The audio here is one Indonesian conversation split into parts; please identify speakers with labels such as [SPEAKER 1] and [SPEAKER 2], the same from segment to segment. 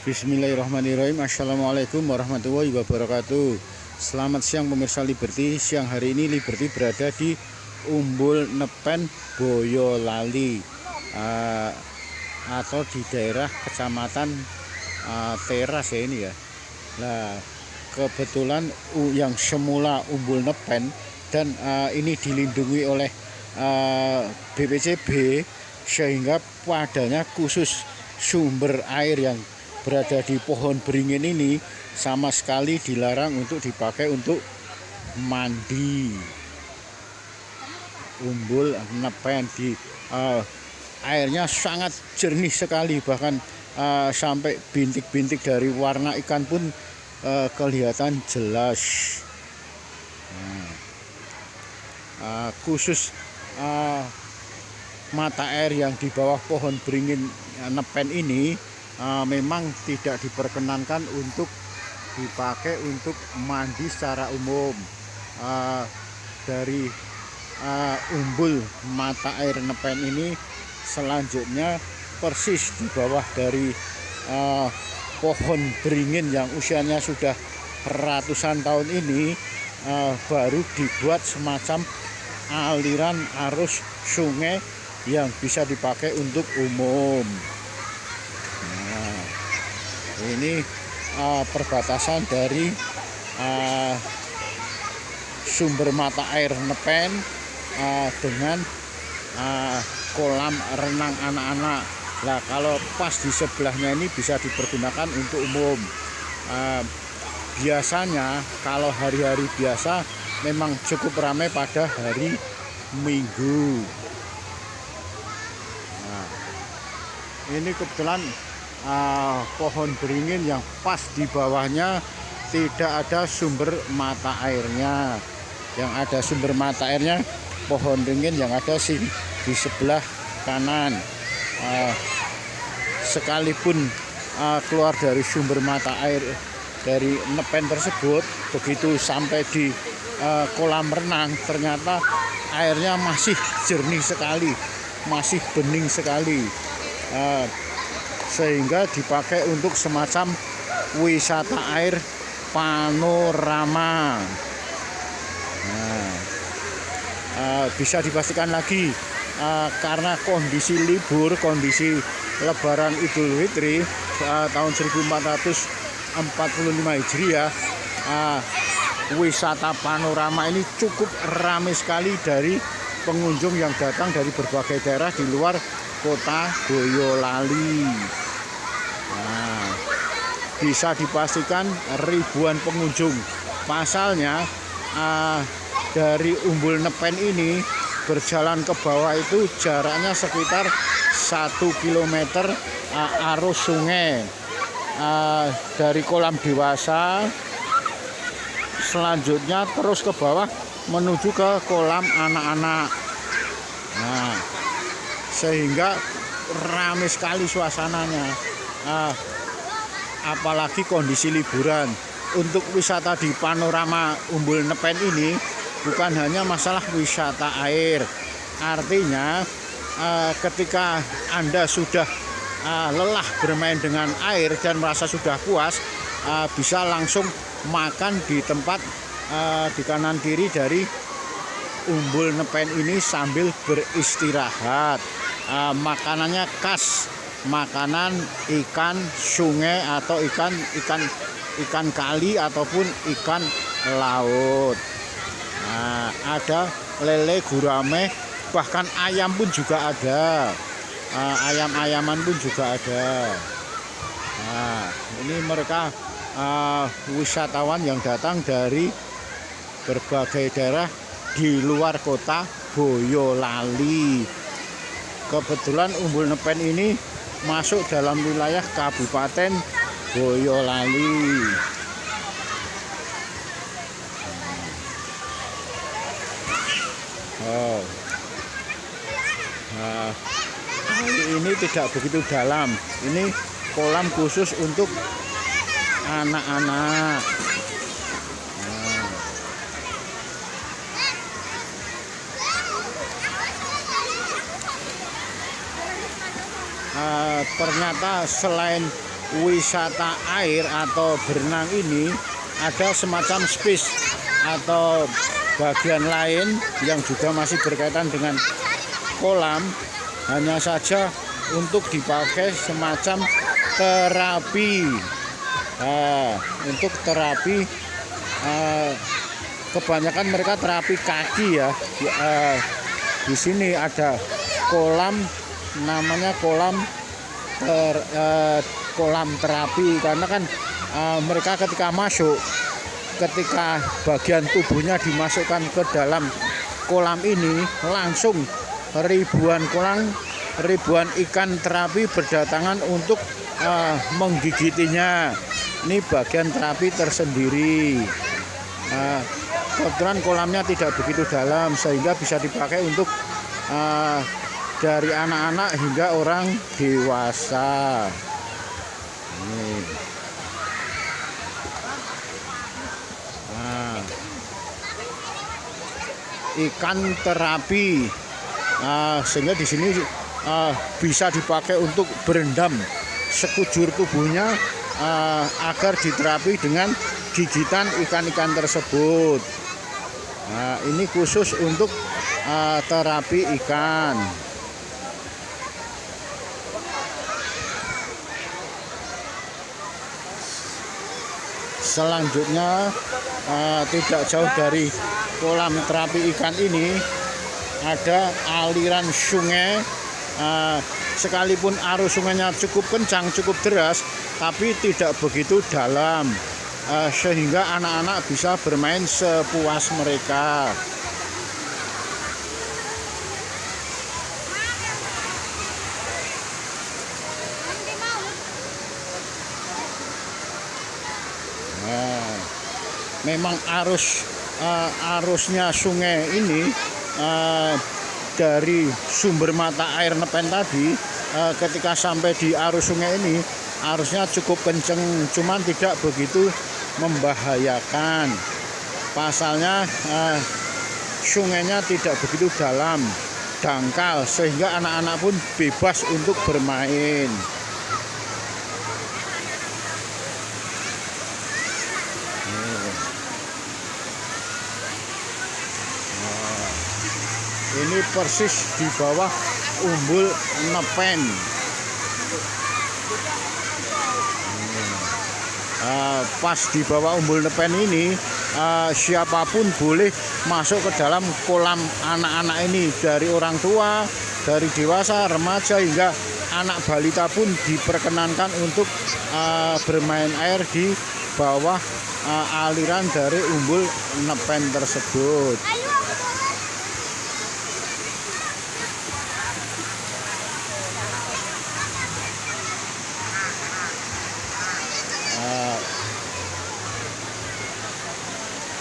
[SPEAKER 1] Bismillahirrahmanirrahim. Assalamualaikum warahmatullahi wabarakatuh. Selamat siang pemirsa Liberty. Siang hari ini Liberty berada di Umbul Nepen Boyolali, atau di daerah kecamatan Teras ya ini ya. Nah, kebetulan yang semula Umbul Nepen dan ini dilindungi oleh BPCB, sehingga padanya khusus sumber air yang berada di pohon beringin ini sama sekali dilarang untuk dipakai untuk mandi. Umbul Nepen di airnya sangat jernih sekali, bahkan sampai bintik-bintik dari warna ikan pun kelihatan jelas. Khusus mata air yang di bawah pohon beringin Nepen ini memang tidak diperkenankan untuk dipakai untuk mandi secara umum. Dari umbul mata air Nepen ini selanjutnya persis di bawah dari pohon beringin yang usianya sudah ratusan tahun ini baru dibuat semacam aliran arus sungai yang bisa dipakai untuk umum. Ini perbatasan dari sumber mata air Nepen dengan kolam renang anak-anak. Nah, kalau pas di sebelahnya ini bisa dipergunakan untuk umum. Biasanya kalau hari-hari biasa memang cukup ramai pada hari Minggu. Nah, ini kebetulan pohon beringin yang pas di bawahnya tidak ada sumber mata airnya. Yang ada sumber mata airnya pohon beringin yang ada di sebelah kanan. Sekalipun keluar dari sumber mata air dari Nepen tersebut, begitu sampai di kolam renang ternyata airnya masih jernih sekali, masih bening sekali, sehingga dipakai untuk semacam wisata air panorama. Bisa dipastikan lagi karena kondisi libur, kondisi Lebaran Idul Fitri tahun 1445 Hijriah, wisata panorama ini cukup ramai sekali dari pengunjung yang datang dari berbagai daerah di luar kota Boyolali. Bisa dipastikan ribuan pengunjung. Pasalnya dari Umbul Nepen ini berjalan ke bawah itu jaraknya sekitar 1 km arus sungai dari kolam dewasa, selanjutnya terus ke bawah menuju ke kolam anak-anak. Sehingga ramai sekali suasananya, apalagi kondisi liburan. Untuk wisata di panorama Umbul Nepen ini bukan hanya masalah wisata air, artinya ketika Anda sudah lelah bermain dengan air dan merasa sudah puas, bisa langsung makan di tempat di kanan kiri dari Umbul Nepen ini sambil beristirahat. Makanannya khas makanan ikan sungai atau ikan kali ataupun ikan laut. Ada lele, gurame, bahkan ayam pun juga ada. Ayam-ayaman pun juga ada. Ini mereka wisatawan yang datang dari berbagai daerah di luar kota Boyolali. Kebetulan Umbul Nepen ini masuk dalam wilayah Kabupaten Boyolali. Ini tidak begitu dalam. Ini kolam khusus untuk anak-anak. Ternyata selain wisata air atau berenang ini ada semacam space atau bagian lain yang juga masih berkaitan dengan kolam, hanya saja untuk dipakai semacam terapi. Untuk terapi kebanyakan mereka terapi kaki ya. Di sini ada kolam, namanya kolam terapi, karena kan mereka ketika masuk, ketika bagian tubuhnya dimasukkan ke dalam kolam ini, langsung ribuan ikan terapi berdatangan untuk menggigitinya. Ini bagian terapi tersendiri. Kebetulan kolamnya tidak begitu dalam sehingga bisa dipakai untuk dari anak-anak hingga orang dewasa. Ikan terapi, sehingga di sini bisa dipakai untuk berendam sekujur tubuhnya agar diterapi dengan gigitan ikan-ikan tersebut. Ini khusus untuk terapi ikan. Selanjutnya tidak jauh dari kolam terapi ikan ini ada aliran sungai. Sekalipun arus sungainya cukup kencang, cukup deras, tapi tidak begitu dalam, sehingga anak-anak bisa bermain sepuas mereka. Memang arusnya sungai ini dari sumber mata air Nepen tadi, ketika sampai di arus sungai ini arusnya cukup kenceng, cuman tidak begitu membahayakan. Pasalnya sungainya tidak begitu dalam, dangkal, sehingga anak-anak pun bebas untuk bermain. Ini persis di bawah Umbul Nepen. Pas di bawah Umbul Nepen ini, siapapun boleh masuk ke dalam kolam anak-anak ini, dari orang tua, dari dewasa, remaja hingga anak balita pun diperkenankan untuk bermain air di bawah aliran dari Umbul Nepen tersebut.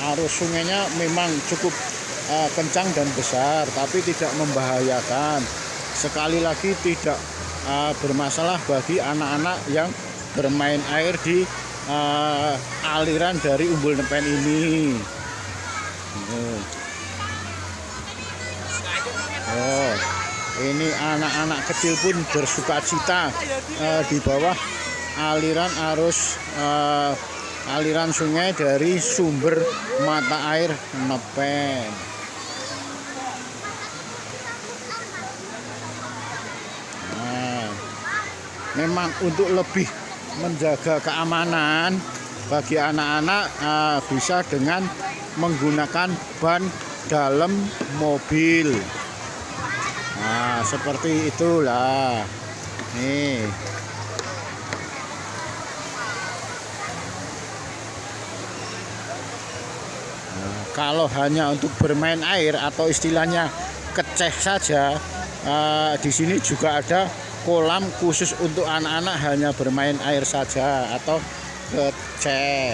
[SPEAKER 1] Arus sungainya memang cukup kencang dan besar, tapi tidak membahayakan. Sekali lagi tidak bermasalah bagi anak-anak yang bermain air di aliran dari Umbul Nepen ini. Ini anak-anak kecil pun bersuka cita di bawah aliran aliran sungai dari sumber mata air Nepen. Memang untuk lebih menjaga keamanan bagi anak-anak bisa dengan menggunakan ban dalam mobil. Seperti itulah. Nih. Kalau hanya untuk bermain air atau istilahnya keceh saja, di sini juga ada kolam khusus untuk anak-anak hanya bermain air saja atau keceh.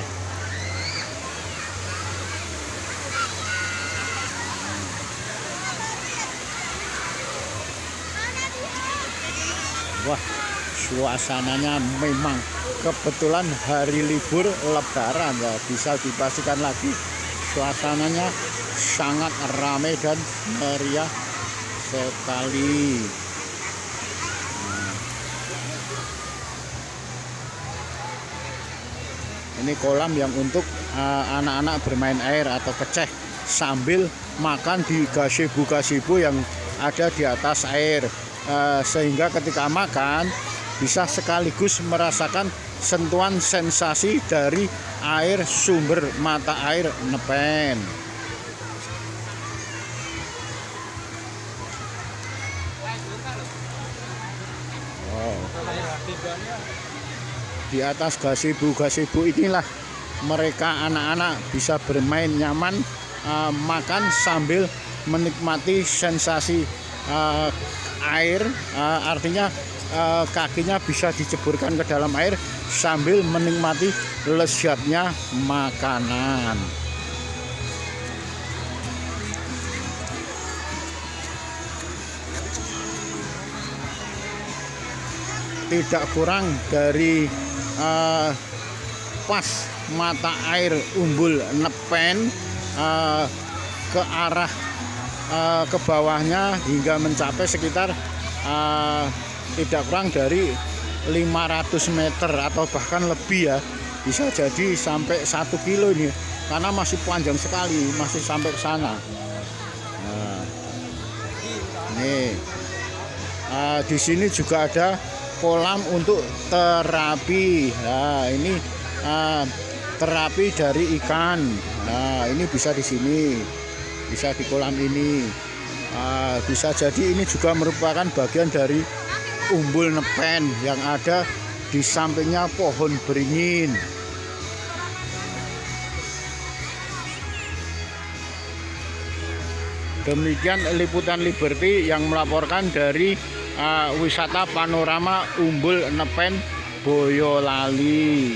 [SPEAKER 1] Wah, suasananya memang kebetulan hari libur Lebaran ya, bisa dipastikan lagi. Suasananya sangat ramai dan meriah sekali. Ini kolam yang untuk anak-anak bermain air atau keceh sambil makan di gazebo yang ada di atas air, sehingga ketika makan bisa sekaligus merasakan sentuhan sensasi dari air sumber mata air Nepen. Di atas gazebo inilah mereka anak-anak bisa bermain nyaman, makan sambil menikmati sensasi air, artinya kakinya bisa diceburkan ke dalam air sambil menikmati lezatnya makanan. Tidak kurang dari pas mata air Umbul Nepen ke arah ke bawahnya hingga mencapai sekitar tidak kurang dari 500 meter atau bahkan lebih ya, bisa jadi sampai 1 kilo ini karena masih panjang sekali, masih sampai ke sana. Nah, nih di sini juga ada kolam untuk terapi. Nah, ini terapi dari ikan. Nah, ini bisa di sini, bisa di kolam ini. Bisa jadi ini juga merupakan bagian dari Umbul Nepen yang ada di sampingnya pohon beringin. Demikian liputan Liberty yang melaporkan dari wisata panorama Umbul Nepen Boyolali.